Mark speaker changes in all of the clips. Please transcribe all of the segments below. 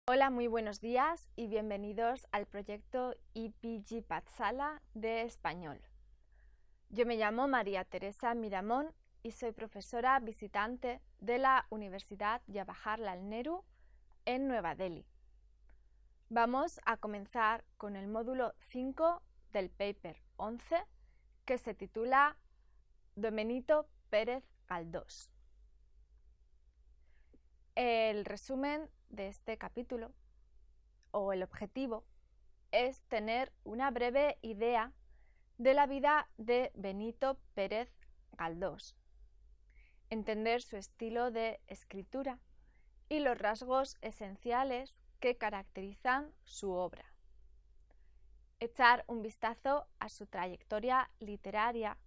Speaker 1: Hola, muy buenos días y bienvenidos al proyecto IPG Patsala de español. Yo me llamo María Teresa Miramón y soy profesora visitante de la Universidad Jawaharlal Nehru en Nueva Delhi. Vamos a comenzar con el módulo 5 del paper 11 que se titula Don Benito Pérez Galdós. El resumen de este capítulo, o el objetivo, es tener una breve idea de la vida de Benito Pérez Galdós, entender su estilo de escritura y los rasgos esenciales que caracterizan su obra, echar un vistazo a su trayectoria literaria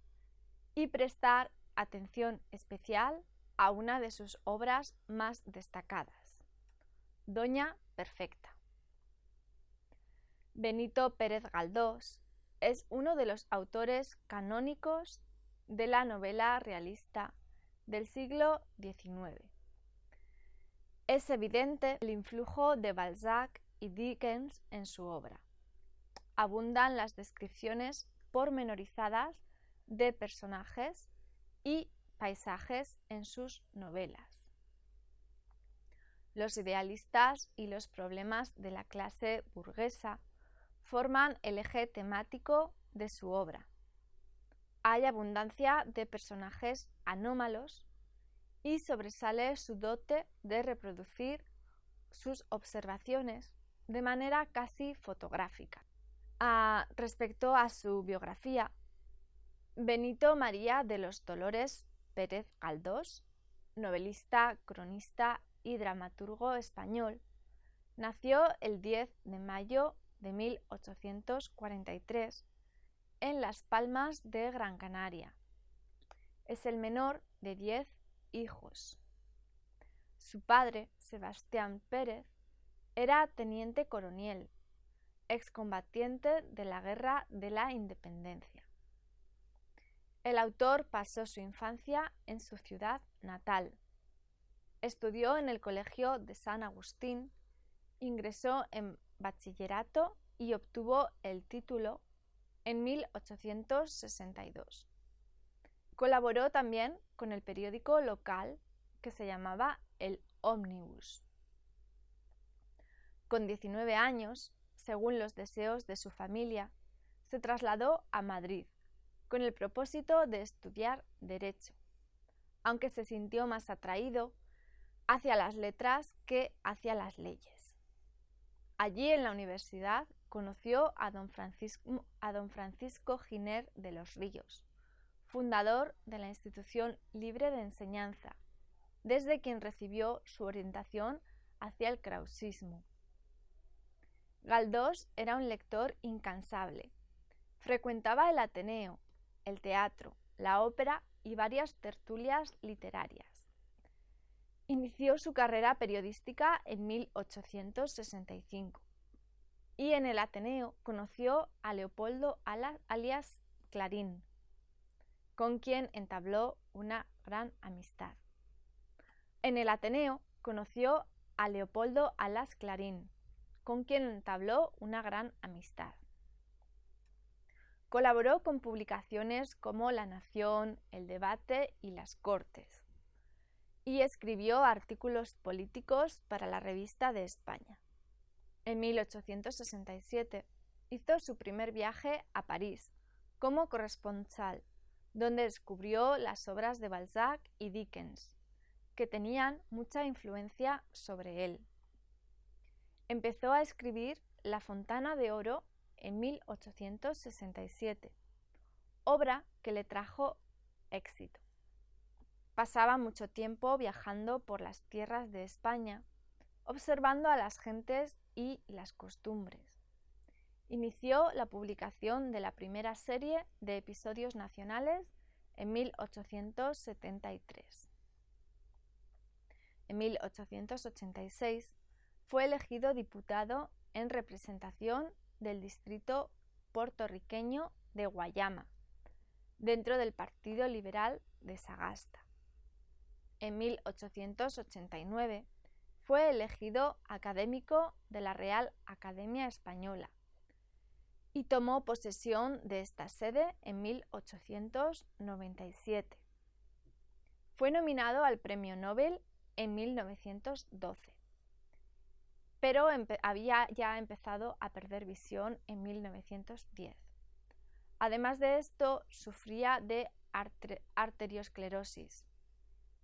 Speaker 1: y prestar atención especial a una de sus obras más destacadas, Doña Perfecta. Benito Pérez Galdós es uno de los autores canónicos de la novela realista del siglo XIX. Es evidente el influjo de Balzac y Dickens en su obra. Abundan las descripciones pormenorizadas de personajes y paisajes en sus novelas. Los idealistas y los problemas de la clase burguesa forman el eje temático de su obra. Hay abundancia de personajes anómalos y sobresale su dote de reproducir sus observaciones de manera casi fotográfica. Respecto a su biografía, Benito María de los Dolores Pérez Galdós, novelista, cronista y dramaturgo español, nació el 10 de mayo de 1843 en Las Palmas de Gran Canaria. Es el menor de 10 hijos. Su padre, Sebastián Pérez, era teniente coronel, excombatiente de la Guerra de la Independencia. El autor pasó su infancia en su ciudad natal. Estudió en el Colegio de San Agustín, ingresó en bachillerato y obtuvo el título en 1862. Colaboró también con el periódico local que se llamaba El Ómnibus. Con 19 años, según los deseos de su familia, se trasladó a Madrid con el propósito de estudiar Derecho, aunque se sintió más atraído hacia las letras que hacia las leyes. Allí en la universidad conoció a don Francisco Giner de los Ríos, fundador de la Institución Libre de Enseñanza, desde quien recibió su orientación hacia el krausismo. Galdós era un lector incansable. Frecuentaba el Ateneo, el teatro, la ópera y varias tertulias literarias. Inició su carrera periodística en 1865 y en el Ateneo conoció a Leopoldo alias Clarín, con quien entabló una gran amistad. En el Ateneo conoció a Leopoldo Alas Clarín, con quien entabló una gran amistad. Colaboró con publicaciones como La Nación, El Debate y Las Cortes, y escribió artículos políticos para la Revista de España. En 1867 hizo su primer viaje a París como corresponsal, donde descubrió las obras de Balzac y Dickens, que tenían mucha influencia sobre él. Empezó a escribir La Fontana de Oro en 1867, obra que le trajo éxito. Pasaba mucho tiempo viajando por las tierras de España, observando a las gentes y las costumbres. Inició la publicación de la primera serie de episodios nacionales en 1873. En 1886 fue elegido diputado en representación del distrito puertorriqueño de Guayama, dentro del Partido Liberal de Sagasta. En 1889 fue elegido académico de la Real Academia Española y tomó posesión de esta sede en 1897. Fue nominado al Premio Nobel en 1912, pero había ya empezado a perder visión en 1910. Además de esto, sufría de arteriosclerosis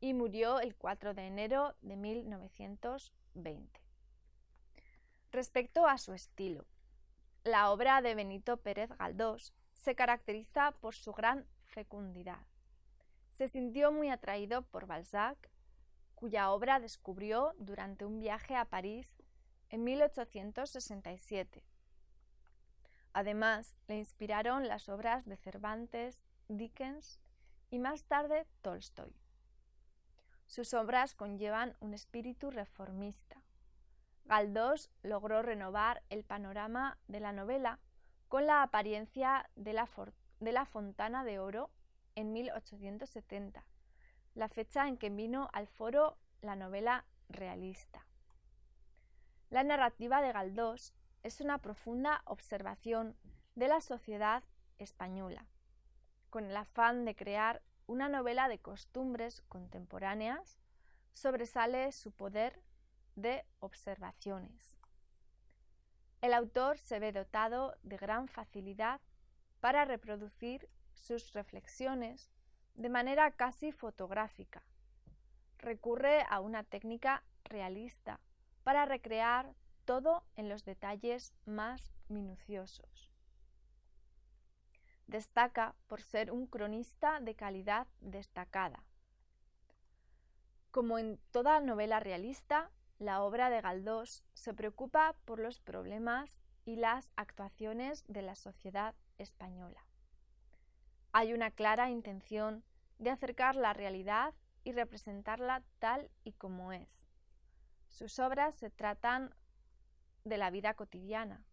Speaker 1: y murió el 4 de enero de 1920. Respecto a su estilo, la obra de Benito Pérez Galdós se caracteriza por su gran fecundidad. Se sintió muy atraído por Balzac, cuya obra descubrió durante un viaje a París en 1867. Además, le inspiraron las obras de Cervantes, Dickens y más tarde Tolstoy. Sus obras conllevan un espíritu reformista. Galdós logró renovar el panorama de la novela con la apariencia de la Fontana de Oro en 1870, la fecha en que vino al foro la novela realista. La narrativa de Galdós es una profunda observación de la sociedad española, con el afán de crear una novela de costumbres contemporáneas. Sobresale su poder de observaciones. El autor se ve dotado de gran facilidad para reproducir sus reflexiones de manera casi fotográfica. Recurre a una técnica realista para recrear todo en los detalles más minuciosos. Destaca por ser un cronista de calidad destacada. Como en toda novela realista, la obra de Galdós se preocupa por los problemas y las actuaciones de la sociedad española. Hay una clara intención de acercar la realidad y representarla tal y como es. Sus obras se tratan de la vida cotidiana.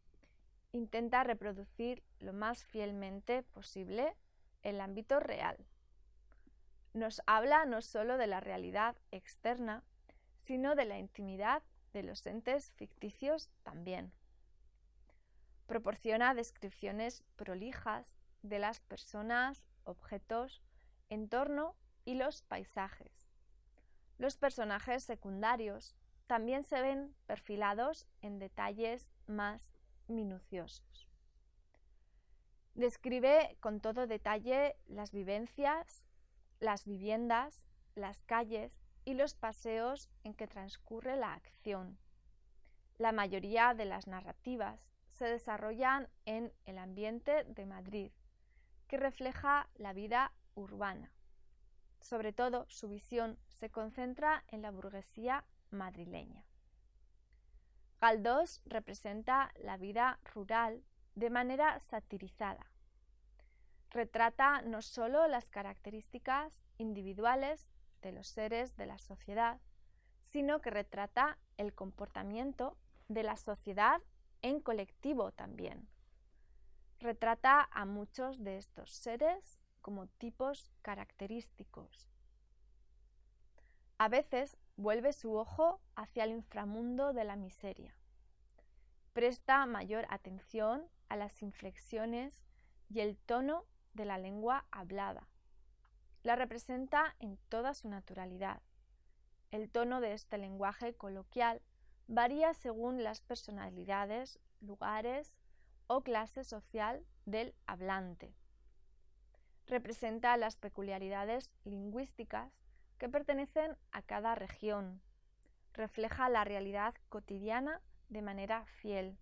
Speaker 1: Intenta reproducir lo más fielmente posible el ámbito real. Nos habla no solo de la realidad externa, sino de la intimidad de los entes ficticios también. Proporciona descripciones prolijas de las personas, objetos, entorno y los paisajes. Los personajes secundarios también se ven perfilados en detalles más minuciosos. Describe con todo detalle las vivencias, las viviendas, las calles y los paseos en que transcurre la acción. La mayoría de las narrativas se desarrollan en el ambiente de Madrid, que refleja la vida urbana. Sobre todo, su visión se concentra en la burguesía madrileña. Galdós representa la vida rural de manera satirizada. Retrata no solo las características individuales de los seres de la sociedad, sino que retrata el comportamiento de la sociedad en colectivo también. Retrata a muchos de estos seres como tipos característicos. A veces vuelve su ojo hacia el inframundo de la miseria. Presta mayor atención a las inflexiones y el tono de la lengua hablada. La representa en toda su naturalidad. El tono de este lenguaje coloquial varía según las personalidades, lugares o clase social del hablante. Representa las peculiaridades lingüísticas que pertenecen a cada región. Refleja la realidad cotidiana de manera fiel,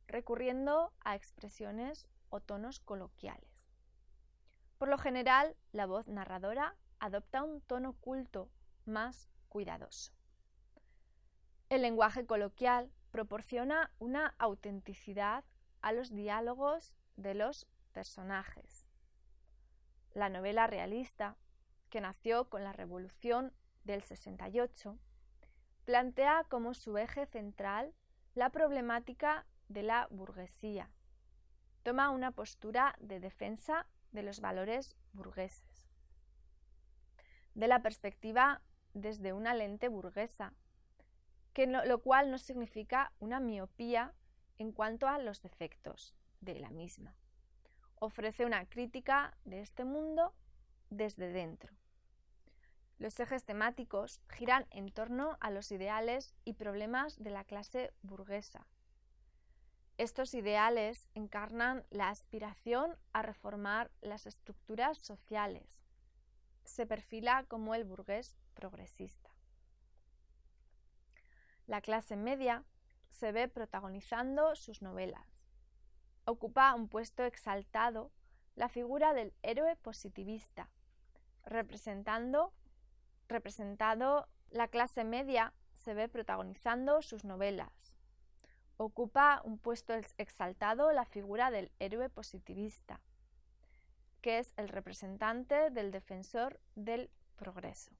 Speaker 1: recurriendo a expresiones o tonos coloquiales. Por lo general, la voz narradora adopta un tono culto más cuidadoso. El lenguaje coloquial proporciona una autenticidad a los diálogos de los personajes. La novela realista, que nació con la Revolución del 68, plantea como su eje central la problemática de la burguesía. Toma una postura de defensa de los valores burgueses. De la perspectiva desde una lente burguesa, lo cual no significa una miopía en cuanto a los defectos de la misma. Ofrece una crítica de este mundo desde dentro. Los ejes temáticos giran en torno a los ideales y problemas de la clase burguesa. Estos ideales encarnan la aspiración a reformar las estructuras sociales. Se perfila como el burgués progresista. La clase media se ve protagonizando sus novelas. Ocupa un puesto exaltado la figura del héroe positivista, representado la clase media se ve protagonizando sus novelas. Ocupa un puesto exaltado la figura del héroe positivista, que es el representante del defensor del progreso.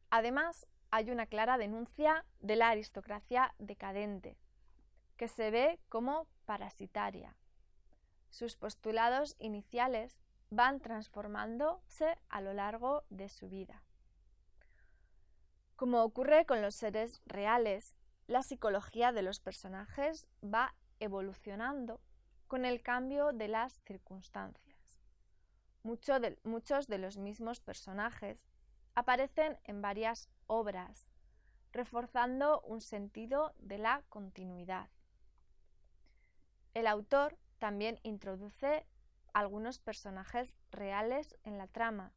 Speaker 1: Además, hay una clara denuncia de la aristocracia decadente, que se ve como parasitaria. Sus postulados iniciales van transformándose a lo largo de su vida. Como ocurre con los seres reales, la psicología de los personajes va evolucionando con el cambio de las circunstancias. Muchos de los mismos personajes aparecen en varias obras, reforzando un sentido de la continuidad. El autor también introduce algunos personajes reales en la trama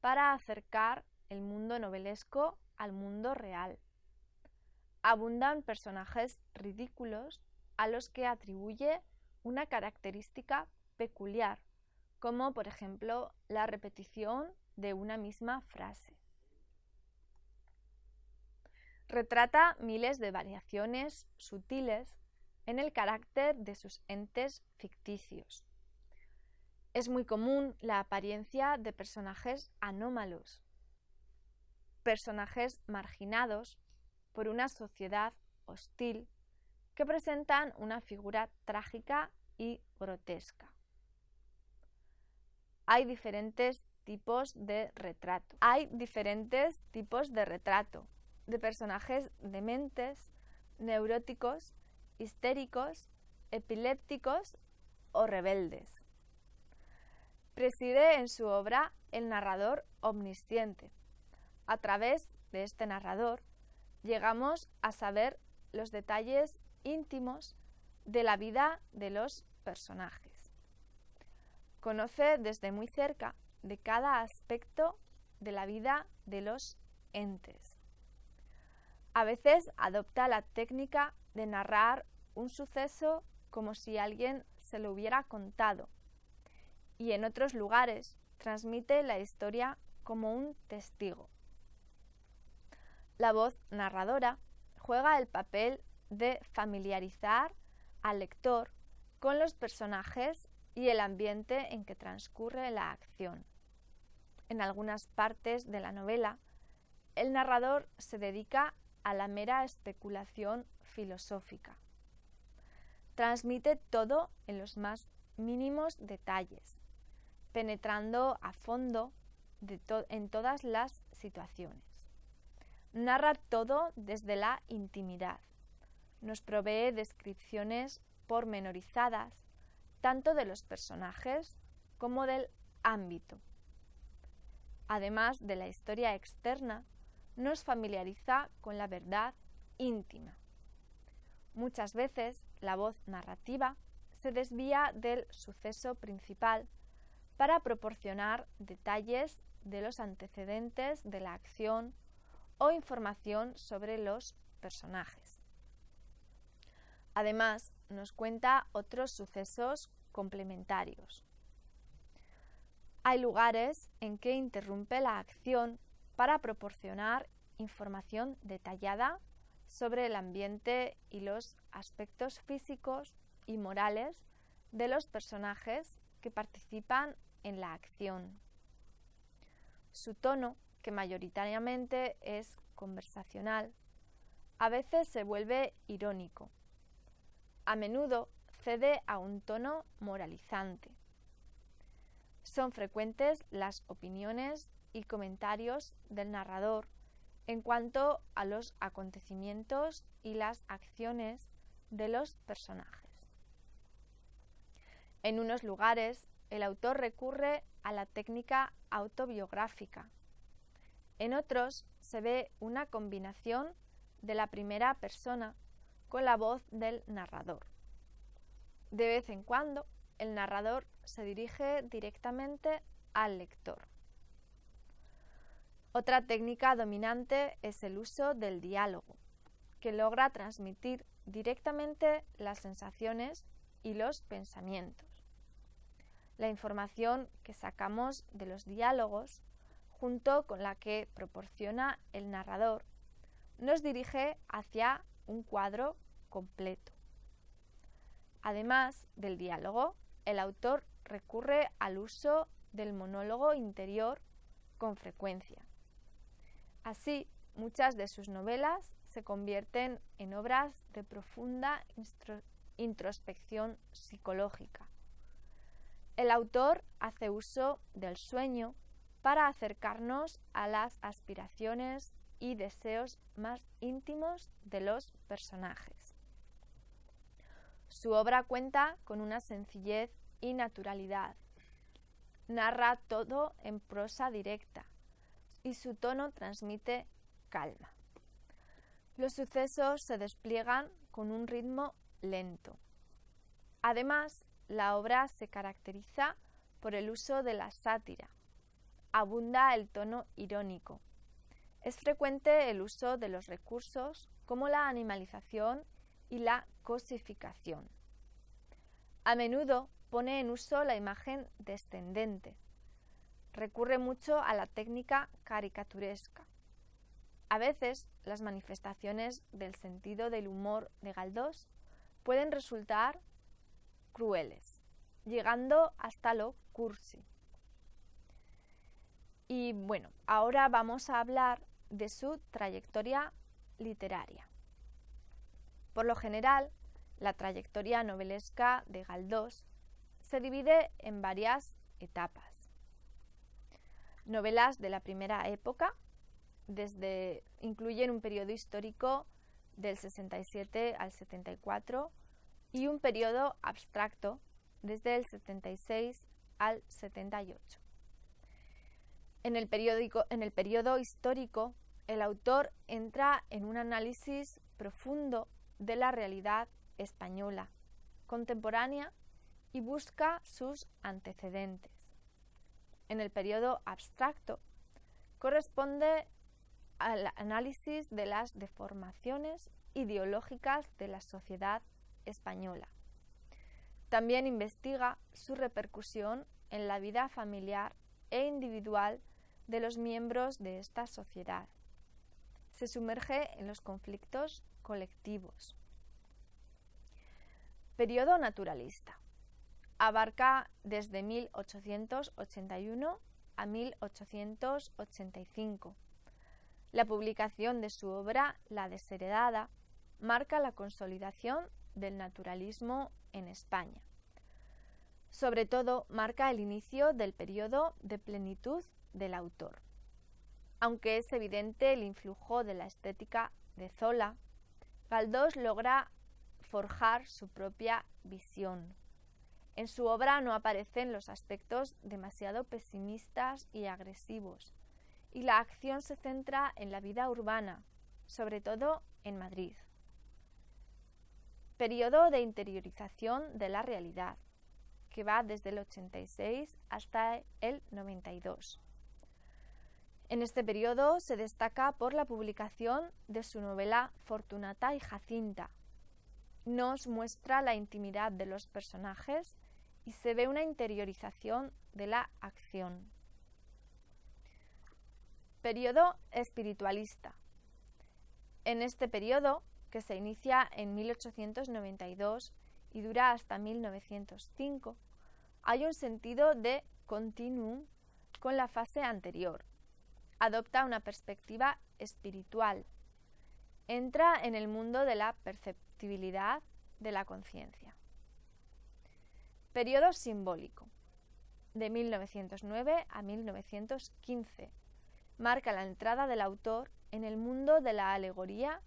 Speaker 1: para acercar el mundo novelesco al mundo real. Abundan personajes ridículos a los que atribuye una característica peculiar, como por ejemplo la repetición de una misma frase. Retrata miles de variaciones sutiles en el carácter de sus entes ficticios. Es muy común la apariencia de personajes anómalos, personajes marginados por una sociedad hostil que presentan una figura trágica y grotesca. Hay diferentes tipos de retrato. De personajes dementes, neuróticos, histéricos, epilépticos o rebeldes. Preside en su obra el narrador omnisciente. A través de este narrador llegamos a saber los detalles íntimos de la vida de los personajes. Conoce desde muy cerca de cada aspecto de la vida de los entes. A veces adopta la técnica de narrar un suceso como si alguien se lo hubiera contado, y en otros lugares transmite la historia como un testigo. La voz narradora juega el papel de familiarizar al lector con los personajes y el ambiente en que transcurre la acción. En algunas partes de la novela, el narrador se dedica a la mera especulación filosófica. Transmite todo en los más mínimos detalles, penetrando a fondo en todas las situaciones. Narra todo desde la intimidad. Nos provee descripciones pormenorizadas tanto de los personajes como del ámbito. Además de la historia externa, nos familiariza con la verdad íntima. Muchas veces la voz narrativa se desvía del suceso principal para proporcionar detalles de los antecedentes de la acción o información sobre los personajes. Además, nos cuenta otros sucesos complementarios. Hay lugares en que interrumpe la acción para proporcionar información detallada sobre el ambiente y los aspectos físicos y morales de los personajes que participan en la acción. Su tono, que mayoritariamente es conversacional, a veces se vuelve irónico. A menudo cede a un tono moralizante. Son frecuentes las opiniones y comentarios del narrador en cuanto a los acontecimientos y las acciones de los personajes. En unos lugares, el autor recurre a la técnica autobiográfica. En otros se ve una combinación de la primera persona con la voz del narrador. De vez en cuando, el narrador se dirige directamente al lector. Otra técnica dominante es el uso del diálogo, que logra transmitir directamente las sensaciones y los pensamientos. La información que sacamos de los diálogos, junto con la que proporciona el narrador, nos dirige hacia un cuadro completo. Además del diálogo, el autor recurre al uso del monólogo interior con frecuencia. Así, muchas de sus novelas se convierten en obras de profunda introspección psicológica. El autor hace uso del sueño para acercarnos a las aspiraciones y deseos más íntimos de los personajes. Su obra cuenta con una sencillez y naturalidad. Narra todo en prosa directa y su tono transmite calma. Los sucesos se despliegan con un ritmo lento. Además, la obra se caracteriza por el uso de la sátira. Abunda el tono irónico. Es frecuente el uso de los recursos como la animalización y la cosificación. A menudo pone en uso la imagen descendente. Recurre mucho a la técnica caricaturesca. A veces, las manifestaciones del sentido del humor de Galdós pueden resultar crueles, llegando hasta lo cursi. Y bueno, ahora vamos a hablar de su trayectoria literaria. Por lo general, la trayectoria novelesca de Galdós se divide en varias etapas. Novelas de la primera época, incluyen un periodo histórico del 67 al 74 y un periodo abstracto desde el 76 al 78. En el periodo histórico, el autor entra en un análisis profundo de la realidad española contemporánea y busca sus antecedentes. En el periodo abstracto, corresponde al análisis de las deformaciones ideológicas de la sociedad española. También investiga su repercusión en la vida familiar e individual de los miembros de esta sociedad. Se sumerge en los conflictos colectivos. Periodo naturalista. Abarca desde 1881 a 1885. La publicación de su obra La desheredada marca la consolidación del naturalismo en España. Sobre todo, marca el inicio del periodo de plenitud del autor. Aunque es evidente el influjo de la estética de Zola, Galdós logra forjar su propia visión. En su obra no aparecen los aspectos demasiado pesimistas y agresivos, y la acción se centra en la vida urbana, sobre todo en Madrid. Periodo de interiorización de la realidad, que va desde el 86 hasta el 92. En este periodo se destaca por la publicación de su novela Fortunata y Jacinta. Nos muestra la intimidad de los personajes y se ve una interiorización de la acción. Periodo espiritualista. En este periodo, que se inicia en 1892 y dura hasta 1905, hay un sentido de continuum con la fase anterior. Adopta una perspectiva espiritual. Entra en el mundo de la perceptibilidad de la conciencia. Periodo simbólico. De 1909 a 1915. Marca la entrada del autor en el mundo de la alegoría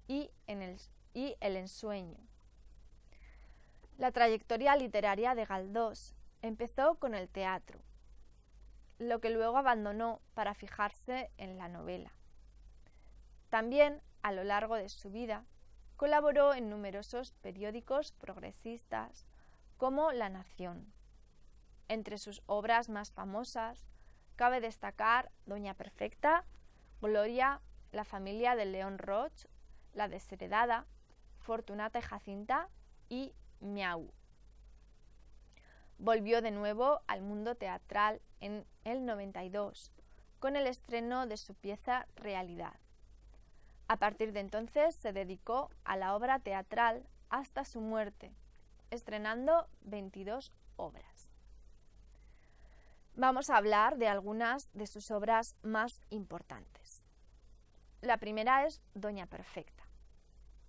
Speaker 1: y el ensueño. La trayectoria literaria de Galdós empezó con el teatro, lo que luego abandonó para fijarse en la novela. También, a lo largo de su vida, colaboró en numerosos periódicos progresistas como La Nación. Entre sus obras más famosas cabe destacar Doña Perfecta, Gloria, La familia del León Roch, La desheredada, Fortunata y Jacinta y Miau. Volvió de nuevo al mundo teatral en el 92 con el estreno de su pieza Realidad. A partir de entonces se dedicó a la obra teatral hasta su muerte, estrenando 22 obras. Vamos a hablar de algunas de sus obras más importantes. La primera es Doña Perfecta.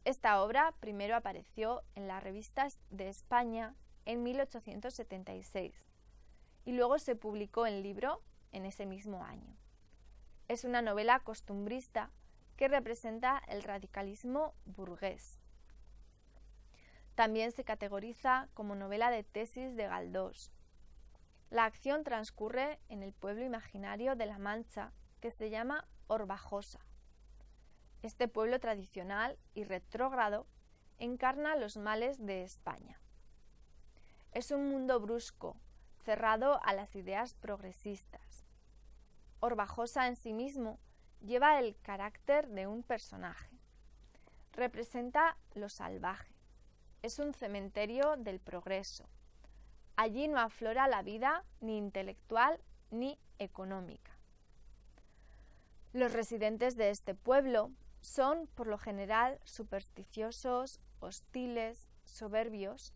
Speaker 1: Esta obra primero apareció en las revistas de España en 1876 y luego se publicó en libro en ese mismo año. Es una novela costumbrista que representa el radicalismo burgués. También se categoriza como novela de tesis de Galdós. La acción transcurre en el pueblo imaginario de La Mancha que se llama Orbajosa. Este pueblo tradicional y retrógrado encarna los males de España. Es un mundo brusco, cerrado a las ideas progresistas. Orbajosa en sí mismo lleva el carácter de un personaje. Representa lo salvaje. Es un cementerio del progreso. Allí no aflora la vida ni intelectual ni económica. Los residentes de este pueblo son, por lo general, supersticiosos, hostiles, soberbios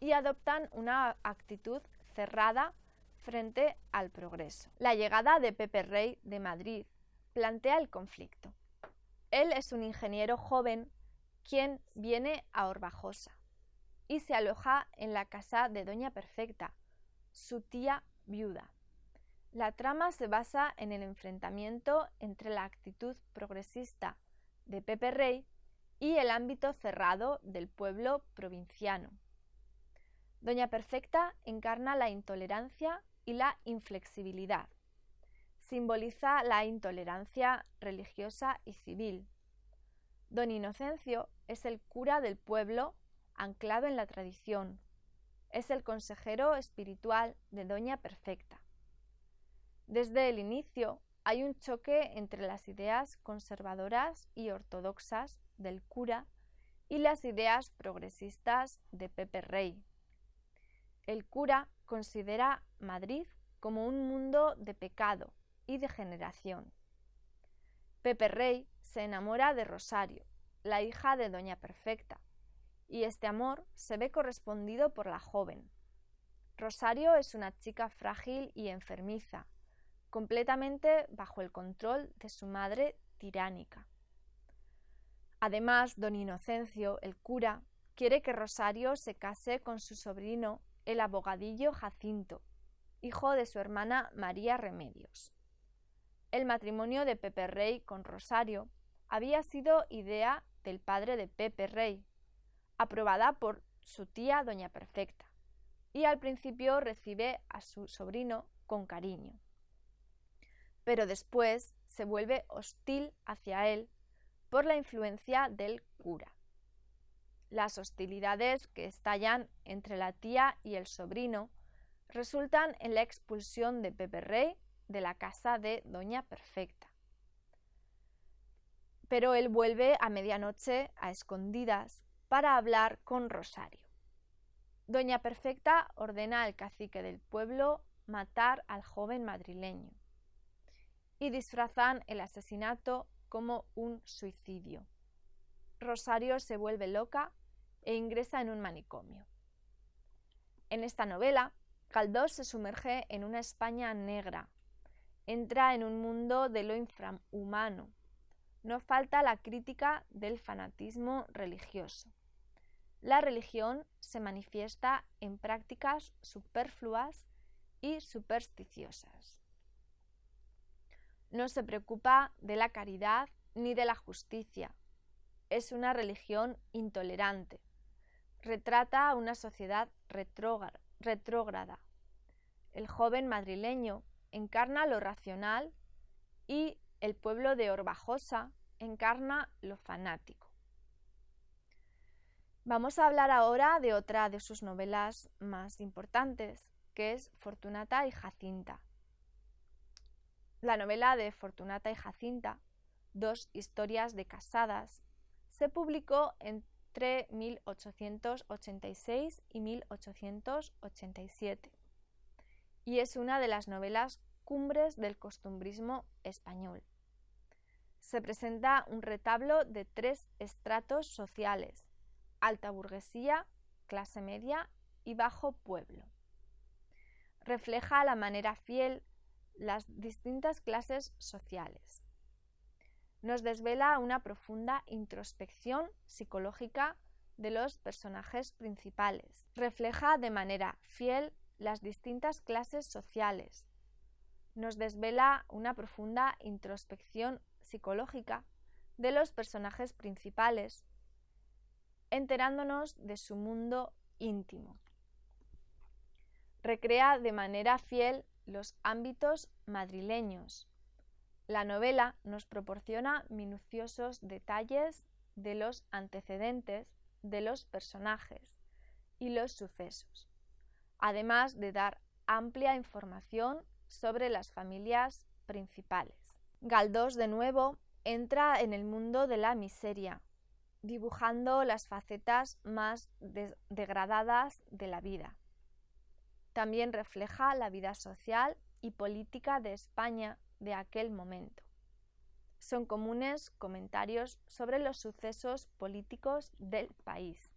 Speaker 1: y adoptan una actitud cerrada frente al progreso. La llegada de Pepe Rey de Madrid plantea el conflicto. Él es un ingeniero joven quien viene a Orbajosa y se aloja en la casa de Doña Perfecta, su tía viuda. La trama se basa en el enfrentamiento entre la actitud progresista de Pepe Rey y el ámbito cerrado del pueblo provinciano. Doña Perfecta encarna la intolerancia y la inflexibilidad. Simboliza la intolerancia religiosa y civil. Don Inocencio es el cura del pueblo anclado en la tradición. Es el consejero espiritual de Doña Perfecta. Desde el inicio hay un choque entre las ideas conservadoras y ortodoxas del cura y las ideas progresistas de Pepe Rey. El cura considera Madrid como un mundo de pecado y degeneración. Pepe Rey se enamora de Rosario, la hija de Doña Perfecta, y este amor se ve correspondido por la joven. Rosario es una chica frágil y enfermiza, completamente bajo el control de su madre tiránica. Además, don Inocencio, el cura, quiere que Rosario se case con su sobrino, el abogadillo Jacinto, hijo de su hermana María Remedios. El matrimonio de Pepe Rey con Rosario había sido idea del padre de Pepe Rey, aprobada por su tía Doña Perfecta, y al principio recibe a su sobrino con cariño. Pero después se vuelve hostil hacia él por la influencia del cura. Las hostilidades que estallan entre la tía y el sobrino resultan en la expulsión de Pepe Rey de la casa de Doña Perfecta. Pero él vuelve a medianoche a escondidas para hablar con Rosario. Doña Perfecta ordena al cacique del pueblo matar al joven madrileño y disfrazan el asesinato como un suicidio. Rosario se vuelve loca e ingresa en un manicomio. En esta novela, Galdós se sumerge en una España negra, entra en un mundo de lo infrahumano. No falta la crítica del fanatismo religioso. La religión se manifiesta en prácticas superfluas y supersticiosas. No se preocupa de la caridad ni de la justicia. Es una religión intolerante. Retrata una sociedad retrógrada. El joven madrileño encarna lo racional y el pueblo de Orbajosa encarna lo fanático. Vamos a hablar ahora de otra de sus novelas más importantes, que es Fortunata y Jacinta. La novela de Fortunata y Jacinta, dos historias de casadas, se publicó entre 1886 y 1887 y es una de las novelas cumbres del costumbrismo español. Se presenta un retablo de tres estratos sociales: alta burguesía, clase media y bajo pueblo. Refleja a la manera fiel las distintas clases sociales. Nos desvela una profunda introspección psicológica de los personajes principales. Refleja de manera fiel las distintas clases sociales. Nos desvela una profunda introspección psicológica de los personajes principales, enterándonos de su mundo íntimo. Recrea de manera fiel los ámbitos madrileños. La novela nos proporciona minuciosos detalles de los antecedentes de los personajes y los sucesos, además de dar amplia información sobre las familias principales. Galdós, de nuevo, entra en el mundo de la miseria, dibujando las facetas más degradadas de la vida. También refleja la vida social y política de España de aquel momento. Son comunes comentarios sobre los sucesos políticos del país.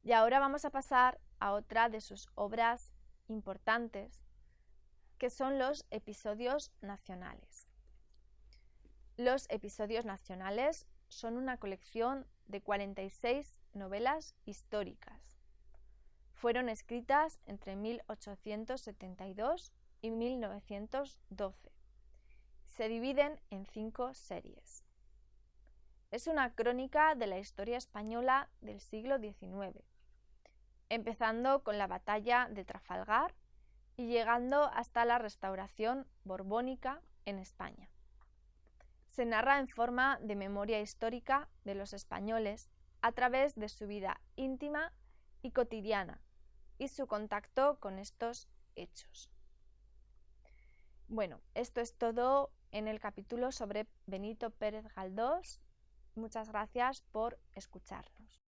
Speaker 1: Y ahora vamos a pasar a otra de sus obras importantes, que son los episodios nacionales. Los episodios nacionales son una colección de 46 novelas históricas. Fueron escritas entre 1872 y 1912. Se dividen en 5 series. Es una crónica de la historia española del siglo XIX, empezando con la batalla de Trafalgar y llegando hasta la restauración borbónica en España. Se narra en forma de memoria histórica de los españoles a través de su vida íntima y cotidiana y su contacto con estos hechos. Bueno, esto es todo en el capítulo sobre Benito Pérez Galdós. Muchas gracias por escucharnos.